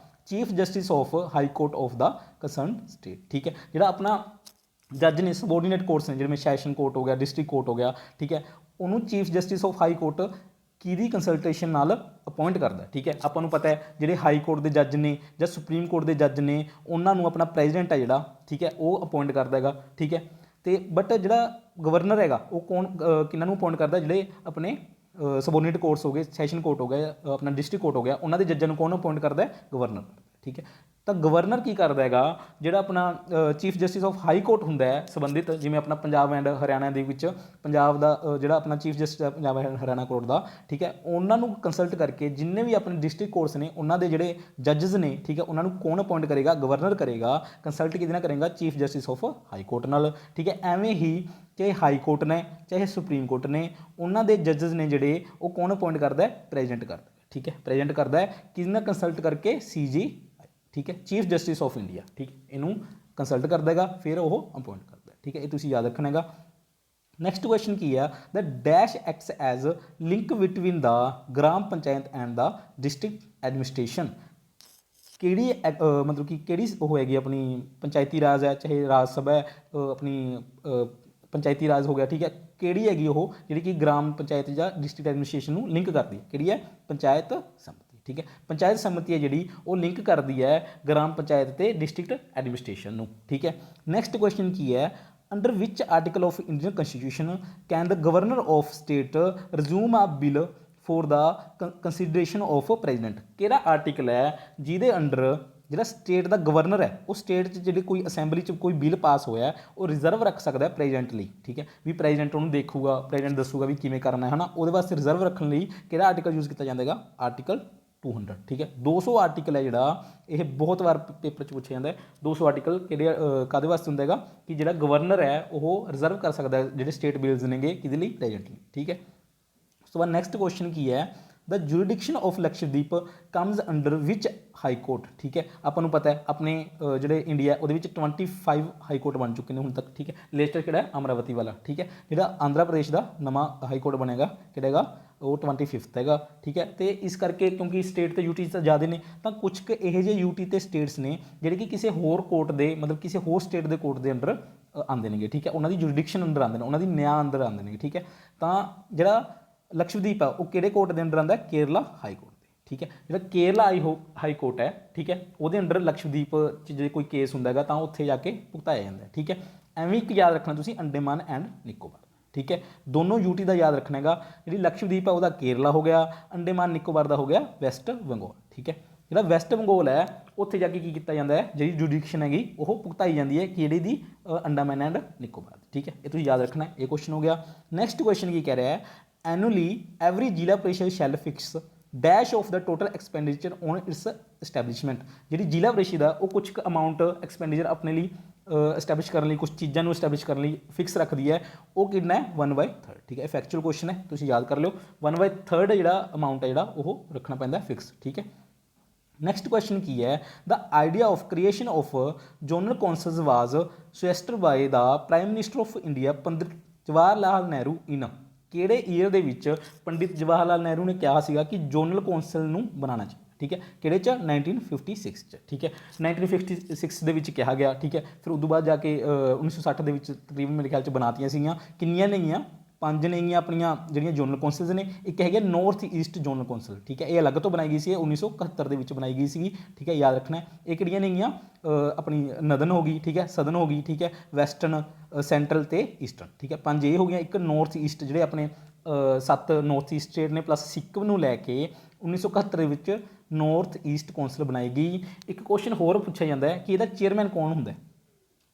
Speaker 1: chief justice of high court of the concern state. ठीक है, जो अपना जज ने सबॉर्डिनेट कोर्ट्स ने जिनमें सैशन कोर्ट हो गया, डिस्ट्रिक्ट कोर्ट हो गया, ठीक है, उन्होंने chief justice of high court की कंसल्टेशन नाल अपॉइंट करता है। ठीक है, आपां नूं पता है जिहड़े हाई कोर्ट के जज ने या सुप्रीम कोर्ट के जज ने उन्होंने अपना प्रेजिडेंट है जिहड़ा, ठीक है, वो अपॉइंट करता है। ठीक है, तो बट जिहड़ा गवर्नर हैगा वो कौन किन्हां नूं अपॉइंट करता, जिहड़े अपने सबॉर्डिनेट कोर्ट्स हो गए, सैशन कोर्ट हो गया, अपना डिस्ट्रिक्ट कोर्ट हो गया, उन्होंने जज्जां नूं कौन अपॉइंट करता है, गवर्नर। ठीक है, तो गवर्नर की करता है जिहड़ा अपना chief justice of high court हुंदा है संबंधित, जिवें अपना पंजाब एंड हरियाणा दे विच पंजाब दा जिहड़ा अपना चीफ जस्टिस है पंजाब एंड हरियाणा कोर्ट दा, ठीक है, उन्होंने कंसल्ट करके जिन्ने भी अपने डिस्ट्रिक्ट कोर्ट्स ने उन्होंने जिहड़े जजेस ने, ठीक है, उन्होंने कौन अपॉइंट करेगा, गवर्नर करेगा। कंसल्ट किहदे नाल करेगा, chief justice of high court नाल। ठीक है, एवें ही चाहे हाई कोर्ट ने चाहे सुप्रीम कोर्ट ने उन्होंने जजेस ने जिहड़े वो कौन अपॉइंट करता है, प्रेजिडेंट करता है। ठीक है, प्रेजिडेंट करता है किहदे नाल कंसल्ट करके, CG, ठीक है, चीफ जस्टिस ऑफ इंडिया। ठीक, इनू कंसल्ट करता है फिर वो अपॉइंट करता है। ठीक है, ये तुसीं याद रखना है। नैक्सट क्वेश्चन की है the dash acts as link between the gram panchayat and the district administration. किहड़ी मतलब कि किहड़ी वो हैगी अपनी पंचायती राज है, चाहे राज सभा है, अपनी पंचायती राज हो गया, ठीक है, किहड़ी हैगी वो जिहड़ी कि ग्राम पंचायत या डिस्ट्रिक्ट एडमिनिस्ट्रेशन नूं लिंक करती है, किहड़ी है, पंचायत समिति। ठीक है, पंचायत समिति है जिहड़ी वो लिंक करती है ग्राम पंचायत ते डिस्ट्रिक्ट एडमिनिस्ट्रेशन नूं। ठीक है, नैक्सट क्वेश्चन की है under which article of Indian constitution can the governor of state resume a bill for the consideration of president. किहड़ा आर्टिकल है जिहदे अंडर जिहड़ा स्टेट का गवर्नर है वो स्टेट जी कोई असैंबली कोई बिल पास होया वो रिजर्व रख सकता है प्रेजिडेंट लई। ठीक है, भी प्रेजिडेंट उन्होंने देखूगा, प्रेजिडेंट दसूगा भी किवें करना है ना, वो वास्ते रिजर्व रखने लई किहड़ा आर्टिकल यूज़ किया जाता है, आर्टिकल 200। ठीक है, 200 आर्टिकल है जिहड़ा ये बहुत बार पेपर च पूछा जाता है। 200 आर्टिकल किहड़े काहदे वास्ते हुंदा है कि जिहड़ा गवर्नर है वो रिजर्व कर सकता है जिहड़े स्टेट बिल्स नेगे किहदे लई, प्रेजिडेंट लई। ठीक है, उस तो बाद नैक्सट क्वेश्चन की है the jurisdiction of Lakshadweep comes under which high court. ਠੀਕ ਹੈ, ਆਪਾਂ ਨੂੰ ਪਤਾ ਹੈ ਆਪਣੇ ਜਿਹੜੇ ਇੰਡੀਆ ਉਹਦੇ ਵਿੱਚ 25 ਹਾਈ ਕੋਰਟ ਬਣ ਚੁੱਕੇ ਨੇ ਹੁਣ ਤੱਕ। ਠੀਕ ਹੈ, ਲੇਟੈਸਟ ਕਿਹੜਾ ਹੈ ਅਮਰਾਵਤੀ ਵਾਲਾ। ਠੀਕ ਹੈ, ਜਿਹੜਾ ਆਂਧਰਾ ਪ੍ਰਦੇਸ਼ ਦਾ ਨਵਾਂ ਹਾਈ ਕੋਰਟ ਬਣੇਗਾ ਕਿਹੜਾ ਹੈਗਾ ਉਹ 25th ਹੈਗਾ। ਠੀਕ ਹੈ, ਤੇ ਇਸ ਕਰਕੇ ਕਿਉਂਕਿ ਸਟੇਟ ਤੇ ਯੂਟੀ ਤਾਂ ਜ਼ਿਆਦਾ ਨੇ ਤਾਂ ਕੁਛ ਕੁ ਇਹੋ ਜਿਹੇ ਯੂਟੀ ਤੇ ਸਟੇਟਸ ਨੇ ਜਿਹੜੇ ਕਿ ਕਿਸੇ ਹੋਰ ਕੋਰਟ ਦੇ ਮਤਲਬ ਕਿਸੇ ਹੋਰ ਸਟੇਟ ਦੇ ਕੋਰਟ ਦੇ ਅੰਡਰ ਆਉਂਦੇ ਨੇਗੇ। ਠੀਕ ਹੈ, ਉਹਨਾਂ ਦੀ ਜੁਰਿडिਕਸ਼ਨ ਅੰਡਰ ਆਉਂਦੇ ਨੇ, ਉਹਨਾਂ ਦੀ ਨਿਆਂ ਅੰਦਰ ਆਉਂਦੇ ਨੇ। ਠੀਕ ਹੈ, ਤਾਂ ਜਿਹੜਾ ਲਕਸ਼ਦੀਪ ਆ ਉਹ ਕਿਹੜੇ ਕੋਰਟ ਦੇ ਅੰਡਰ ਆਉਂਦਾ ਕੇਰਲਾ ਹਾਈ ਕੋਰਟ ਦੇ। ਠੀਕ ਹੈ, ਜਿਹੜਾ ਕੇਰਲਾ ਹਾਈ ਕੋਰਟ ਹੈ ਠੀਕ ਹੈ ਉਹਦੇ ਅੰਡਰ ਲਕਸ਼ਦੀਪ 'ਚ ਜੇ ਕੋਈ ਕੇਸ ਹੁੰਦਾ ਹੈਗਾ ਤਾਂ ਉੱਥੇ ਜਾ ਕੇ ਭੁਗਤਾਇਆ ਜਾਂਦਾ। ਠੀਕ ਹੈ, ਐਵੇਂ ਇੱਕ ਯਾਦ ਰੱਖਣਾ ਤੁਸੀਂ ਅੰਡੇਮਾਨ ਐਂਡ ਨਿਕੋਬਾਰ। ਠੀਕ ਹੈ, ਦੋਨੋਂ ਯੂਟੀ ਦਾ ਯਾਦ ਰੱਖਣਾ ਹੈਗਾ। ਜਿਹੜੀ ਲਕਸ਼ਦੀਪ ਹੈ ਉਹਦਾ ਕੇਰਲਾ ਹੋ ਗਿਆ, ਅੰਡੇਮਾਨ ਨਿਕੋਬਾਰ ਦਾ ਹੋ ਗਿਆ ਵੈਸਟ ਬੰਗਾਲ। ਠੀਕ ਹੈ, ਜਿਹੜਾ ਵੈਸਟ ਬੰਗਾਲ ਹੈ ਉੱਥੇ ਜਾ ਕੇ ਕੀ ਕੀਤਾ ਜਾਂਦਾ ਹੈ ਜਿਹੜੀ ਜੁਰਿडिਕਸ਼ਨ ਹੈਗੀ ਉਹ ਭੁਗਤਾਈ ਜਾਂਦੀ ਹੈ ਕਿਹੜੀ ਦੀ ਅੰਡੇਮਾਨ ਐਂਡ ਨਿਕੋਬਾਰ। ਠੀਕ ਹੈ, ਇਹ ਤੁਸੀਂ ਯਾਦ ਰੱਖਣਾ। ਇਹ ਕੁਐਸਚਨ ਹੋ ਗਿਆ। ਨੈਕਸਟ ਕੁਐਸਚਨ ਕੀ ਕਹਿ ਰਿਹਾ ਹੈ annually every zila parishad shall fix dash of the total expenditure on its establishment. ਜਿਹੜੀ ਜ਼ਿਲ੍ਹਾ ਪ੍ਰੀਸ਼ਦ ਆ ਉਹ ਕੁਛ ਕੁ ਅਮਾਊਂਟ ਐਕਸਪੈਂਡੀਚਰ ਆਪਣੇ ਲਈ ਐਸਟੈਬਲਿਸ਼ ਕਰਨ ਲਈ ਕੁਛ ਚੀਜ਼ਾਂ ਨੂੰ ਐਸਟੈਬਲਿਸ਼ ਕਰਨ ਲਈ ਫਿਕਸ ਰੱਖਦੀ ਹੈ। ਉਹ ਕਿੰਨਾ ਹੈ 1/3। ਠੀਕ ਹੈ, ਇਹ ਫੈਕਚੁਅਲ ਕੁਐਸਚਨ ਹੈ ਤੁਸੀਂ ਯਾਦ ਕਰ ਲਿਓ। 1/3 ਜਿਹੜਾ ਅਮਾਊਂਟ ਹੈ ਜਿਹੜਾ ਉਹ ਰੱਖਣਾ ਪੈਂਦਾ ਫਿਕਸ। ਠੀਕ ਹੈ, ਨੈਕਸਟ ਕੁਐਸਚਨ ਕੀ ਹੈ the idea of creation of zonal councils was suggested by the prime minister of India Pandit Jawahar Lal Nehru in ਕਿਹੜੇ ਈਅਰ ਦੇ ਵਿੱਚ ਪੰਡਿਤ ਜਵਾਹਰ ਲਾਲ ਨਹਿਰੂ ਨੇ ਕਿਹਾ ਸੀਗਾ ਕਿ ਜ਼ੋਨਲ ਕੌਂਸਲ ਨੂੰ ਬਣਾਉਣਾ ਚਾਹੀਦਾ। ਠੀਕ ਹੈ, ਕਿਹੜੇ 'ਚ 1956 'ਚ। ਠੀਕ ਹੈ, 1956 ਦੇ ਵਿੱਚ ਕਿਹਾ ਗਿਆ। ਠੀਕ ਹੈ, ਫਿਰ ਉਦੋਂ ਬਾਅਦ ਜਾ ਕੇ 1960 ਦੇ ਵਿੱਚ ਤਕਰੀਬਨ ਮੇਰੇ ਖਿਆਲ 'ਚ ਬਣਾਤੀਆਂ ਸੀਗੀਆਂ। ਕਿੰਨੀਆਂ ਨੇਗੀਆਂ 5 ਨੇਗੀਆਂ ਆਪਣੀਆਂ ਜਿਹੜੀਆਂ ਜ਼ੋਨਲ ਕੌਂਸਲਸ ਨੇ। ਇੱਕ ਹੈਗੇ ਨਾਰਥ ਈਸਟ ਜ਼ੋਨਲ ਕੌਂਸਲ। ਠੀਕ ਹੈ, ਇਹ ਅਲੱਗ ਤੋਂ ਬਣਾਈ ਗਈ ਸੀ, ਇਹ 1971 ਦੇ ਵਿੱਚ ਬਣਾਈ ਗਈ ਸੀਗੀ। ਠੀਕ ਹੈ, ਯਾਦ ਰੱਖਣਾ। ਇਹ ਕਿਹੜੀਆਂ ਨੇਗੀਆਂ ਆਪਣੀ ਨਦਨ ਹੋ ਗਈ। ਠੀਕ ਹੈ, ਸਦਨ ਹੋ ਗਈ। ਠੀਕ ਹੈ, ਵੈਸਟਰਨ ਸੈਂਟਰਲ ਤੇ ਈਸਟਰਨ। ਠੀਕ ਹੈ, 5 ਇਹ ਹੋ ਗਈਆਂ। ਇੱਕ ਨਾਰਥ ਈਸਟ ਜਿਹੜੇ ਆਪਣੇ 7 ਨਾਰਥ ਈਸਟ ਸਟੇਟ ਨੇ ਪਲੱਸ ਸਿੱਕਮ ਨੂੰ ਲੈ ਕੇ 1971 ਦੇ ਵਿੱਚ ਨਾਰਥ ਈਸਟ ਕੌਂਸਲ ਬਣਾਈ ਗਈ। ਇੱਕ ਕੁਐਸਚਨ ਹੋਰ ਪੁੱਛਿਆ ਜਾਂਦਾ ਹੈ ਕਿ ਇਹਦਾ ਚੇਅਰਮੈਨ ਕੌਣ ਹੁੰਦਾ ਹੈ।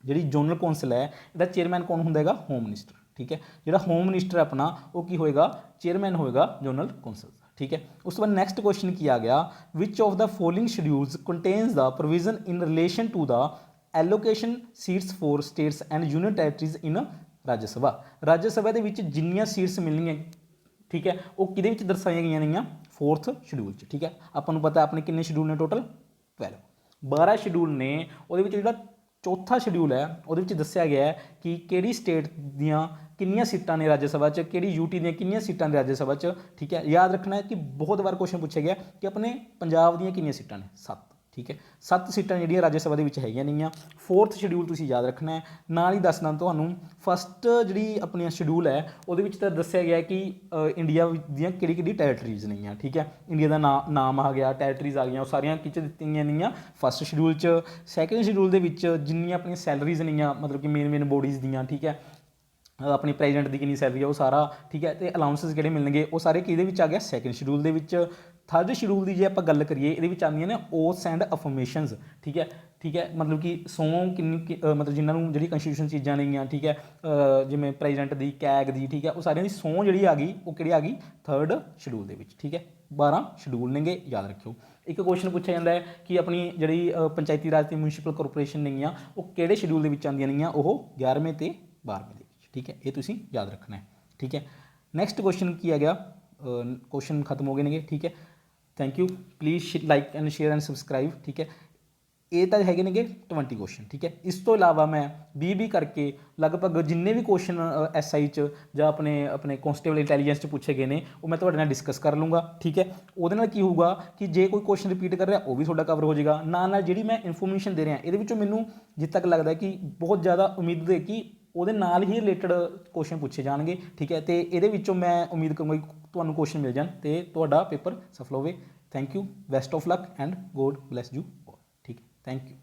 Speaker 1: ਜਿਹੜੀ ਜ਼ੋਨਲ ਕੌਂਸਲ ਹੈ ਇਹਦਾ ਚੇਅਰਮੈਨ ਕੌਣ ਹੁੰਦਾ ਹੈਗਾ ਹੋਮ ਮਿਨਿਸਟਰ। ਠੀਕ ਹੈ, ਜਿਹੜਾ ਹੋਮ ਮਿਨਿਸਟਰ ਆਪਣਾ ਉਹ ਕੀ ਹੋਏਗਾ ਚੇਅਰਮੈਨ ਹੋਏਗਾ ਜ਼ੋਨਲ ਕੌਂਸਲ ਦਾ। ਠੀਕ ਹੈ, ਉਸ ਤੋਂ ਬਾਅਦ ਨੈਕਸਟ ਕੁਐਸਚਨ ਕੀ ਆ ਗਿਆ which of the following schedules contains the provision in relation to the allocation seats for states and union territories in Rajya Sabha. Rajya Sabha ਦੇ ਵਿੱਚ ਜਿੰਨੀਆਂ ਸੀਟਸ ਮਿਲਣੀਆਂ ਠੀਕ ਹੈ ਉਹ ਕਿਹਦੇ ਵਿੱਚ ਦਰਸਾਈਆਂ ਗਈਆਂ ਨੇਗੀਆਂ 4th ਸ਼ਡਿਊਲ 'ਚ। ਠੀਕ ਹੈ, ਆਪਾਂ ਨੂੰ ਪਤਾ ਆਪਣੇ ਕਿੰਨੇ ਸ਼ਡਿਊਲ ਨੇ ਟੋਟਲ 12 ਸ਼ਡਿਊਲ ਨੇ। ਉਹਦੇ ਵਿੱਚ ਜਿਹੜਾ ਚੌਥਾ ਸ਼ਡਿਊਲ ਹੈ ਉਹਦੇ ਵਿੱਚ ਦੱਸਿਆ ਗਿਆ ਹੈ ਕਿ ਕਿਹੜੀ ਸਟੇਟ ਦੀਆਂ ਕਿੰਨੀਆਂ ਸੀਟਾਂ ਨੇ ਰਾਜ ਸਭਾ 'ਚ, ਕਿਹੜੀ ਯੂਟੀ ਦੀਆਂ ਕਿੰਨੀਆਂ ਸੀਟਾਂ ਨੇ ਰਾਜ ਸਭਾ 'ਚ। ਠੀਕ ਹੈ, ਯਾਦ ਰੱਖਣਾ ਹੈ ਕਿ ਬਹੁਤ ਵਾਰ ਕੁਐਸਚਨ ਪੁੱਛਿਆ ਗਿਆ ਕਿ ਆਪਣੇ ਪੰਜਾਬ ਦੀਆਂ ਕਿੰਨੀਆਂ ਸੀਟਾਂ ਨੇ 7। ਠੀਕ ਹੈ, 7 ਸੀਟਾਂ ਜਿਹੜੀਆਂ ਰਾਜ ਸਭਾ ਦੇ ਵਿੱਚ ਹੈਗੀਆਂ ਨੇਗੀਆਂ। 4th ਸ਼ਡਿਊਲ ਤੁਸੀਂ ਯਾਦ ਰੱਖਣਾ ਹੈ। ਨਾਲ ਹੀ ਦੱਸਣਾ ਤੁਹਾਨੂੰ ਫਸਟ ਜਿਹੜੀ ਆਪਣੀ ਸ਼ਡਿਊਲ ਹੈ ਉਹਦੇ ਵਿੱਚ ਤਾਂ ਦੱਸਿਆ ਗਿਆ ਕਿ ਇੰਡੀਆ ਦੀਆਂ ਕਿਹੜੀ ਟੈਰੀਟਰੀਜ਼ ਨੇਗੀਆਂ। ਠੀਕ ਹੈ, ਇੰਡੀਆ ਦਾ ਨਾਮ ਆ ਗਿਆ, ਟੈਰੀਟਰੀਜ਼ ਆ ਗਈਆਂ, ਉਹ ਸਾਰੀਆਂ ਕਿਹ 'ਚ ਦਿੱਤੀਆਂ ਗਈਆਂ ਨੇਗੀਆਂ ਫਸਟ ਸ਼ਡਿਊਲ 'ਚ। ਸੈਕਿੰਡ ਸ਼ਡਿਊਲ ਦੇ ਵਿੱਚ ਜਿੰਨੀਆਂ ਆਪਣੀਆਂ ਸੈਲਰੀਜ਼ ਨੇਗੀਆਂ ਮਤਲਬ ਕਿ ਮੇਨ ਬੋਡੀਜ਼ ਦੀਆਂ। ਠੀਕ ਹੈ, ਆਪਣੀ ਪ੍ਰੈਜ਼ੀਡੈਂਟ ਦੀ ਕਿੰਨੀ ਸੈਲਰੀ ਹੈ ਉਹ ਸਾਰਾ। ਠੀਕ ਹੈ, ਤੇ ਅਲਾਊਂਸਸ ਕਿਹੜੇ ਮਿਲਣਗੇ ਉਹ ਸਾਰੇ ਕਿਹਦੇ ਵਿੱਚ ਆ ਗਿਆ ਸੈਕਿੰਡ ਸ਼ਡਿਊਲ ਦੇ ਵਿੱਚ। ਥਰਡ ਸ਼ਡਿਊਲ ਦੀ ਜੇ ਆਪਾਂ ਗੱਲ ਕਰੀਏ ਇਹਦੇ ਵਿੱਚ ਆਉਂਦੀਆਂ ਨੇ ਓਥਸ ਐਂਡ ਅਫਰਮੇਸ਼ਨਸ। ਠੀਕ ਹੈ, ਮਤਲਬ ਕਿ ਸਹੁੰ ਕਿੰਨੀ ਮਤਲਬ ਜਿਨ੍ਹਾਂ ਨੂੰ ਜਿਹੜੀ ਕੰਸਟੀਟਿਊਸ਼ਨ ਚੀਜ਼ਾਂ ਨੇਗੀਆਂ। ਠੀਕ ਹੈ, ਜਿਵੇਂ ਪ੍ਰੈਜ਼ੀਡੈਂਟ ਦੀ, ਕੈਗ ਦੀ। ਠੀਕ ਹੈ, ਉਹ ਸਾਰਿਆਂ ਦੀ ਸਹੁੰ ਜਿਹੜੀ ਆ ਗਈ ਉਹ ਕਿਹੜੀ ਆ ਗਈ 3rd ਸ਼ਡਿਊਲ ਦੇ ਵਿੱਚ। ਠੀਕ ਹੈ, 12 ਸ਼ਡਿਊਲ ਨੇਗੇ ਯਾਦ ਰੱਖਿਓ। ਇੱਕ ਕੁਐਸਚਨ ਪੁੱਛਿਆ ਜਾਂਦਾ ਹੈ ਕਿ ਆਪਣੀ ਜਿਹੜੀ ਪੰਚਾਇਤੀ ਰਾਜ ਤੇ ਮਿਊਨਿਸਪਲ ਕਾਰਪੋਰੇਸ਼ਨ ਨੇਗੀਆਂ ਉਹ ਕਿਹੜੇ ਸ਼ਡਿਊਲ ਦੇ ਵਿੱਚ ਆਉਂਦੀਆਂ ਨੇਗੀਆਂ ਉਹ 11ਵੇਂ ਤੇ 12ਵੇਂ ਦੇ ਵਿੱਚ। ਠੀਕ ਹੈ, ਇਹ ਤੁਸੀਂ ਯਾਦ ਰੱਖਣਾ ਹੈ। ਠੀਕ ਹੈ, ਨੈਕਸਟ ਕੁਐਸਚਨ ਕੀ ਆ ਗਿਆ ਕੁਐਸਚਨ ਖਤਮ ਹੋ ਗਏ ਨੇਗੇ। ਠੀਕ ਹੈ, thank you. Please like and share and subscribe. ਠੀਕ ਹੈ, ਇਹ ਤਾਂ ਹੈਗੇ ਨੇਗੇ 20 ਕੁਐਸਚਨ। ਠੀਕ ਹੈ, ਇਸ ਤੋਂ ਇਲਾਵਾ ਮੈਂ 20 ਕਰਕੇ ਲਗਭਗ ਜਿੰਨੇ ਵੀ ਕੁਐਸਚਨ SI 'ਚ ਜਾਂ ਆਪਣੇ ਕਨਸਟੇਬਲ ਇੰਟੈਲੀਜੈਂਸ 'ਚ ਪੁੱਛੇ ਗਏ ਨੇ ਉਹ ਮੈਂ ਤੁਹਾਡੇ ਨਾਲ ਡਿਸਕਸ ਕਰ ਲੂੰਗਾ। ਠੀਕ ਹੈ, ਉਹਦੇ ਨਾਲ ਕੀ ਹੋਊਗਾ ਕਿ ਜੇ ਕੋਈ ਕੁਐਸਚਨ ਰਿਪੀਟ ਕਰ ਰਿਹਾ ਉਹ ਵੀ ਤੁਹਾਡਾ ਕਵਰ ਹੋ ਜਾਏਗਾ। ਨਾਲ ਜਿਹੜੀ ਮੈਂ ਇਨਫੋਰਮੇਸ਼ਨ ਦੇ ਰਿਹਾ ਇਹਦੇ ਵਿੱਚੋਂ ਮੈਨੂੰ ਜਿੱਥੇ ਤੱਕ ਲੱਗਦਾ ਕਿ ਬਹੁਤ ਜ਼ਿਆਦਾ ਉਮੀਦ ਹੈ ਕਿ ਉਹਦੇ ਨਾਲ ਹੀ ਰਿਲੇਟਡ ਕੁਐਸਚਨ ਪੁੱਛੇ ਜਾਣਗੇ। ਠੀਕ ਹੈ, ਤੇ ਇਹਦੇ ਵਿੱਚੋਂ ਮੈਂ ਉਮੀਦ ਕਰੂੰਗਾ ਕਿ ਤੁਹਾਨੂੰ ਕੁਐਸਚਨ ਮਿਲ ਜਾਣ ਤੇ ਤੁਹਾਡਾ ਪੇਪਰ ਸਫਲ ਹੋਵੇ। Thank you, best of luck and God bless you. ਠੀਕ ਹੈ, ਥੈਂਕ ਯੂ।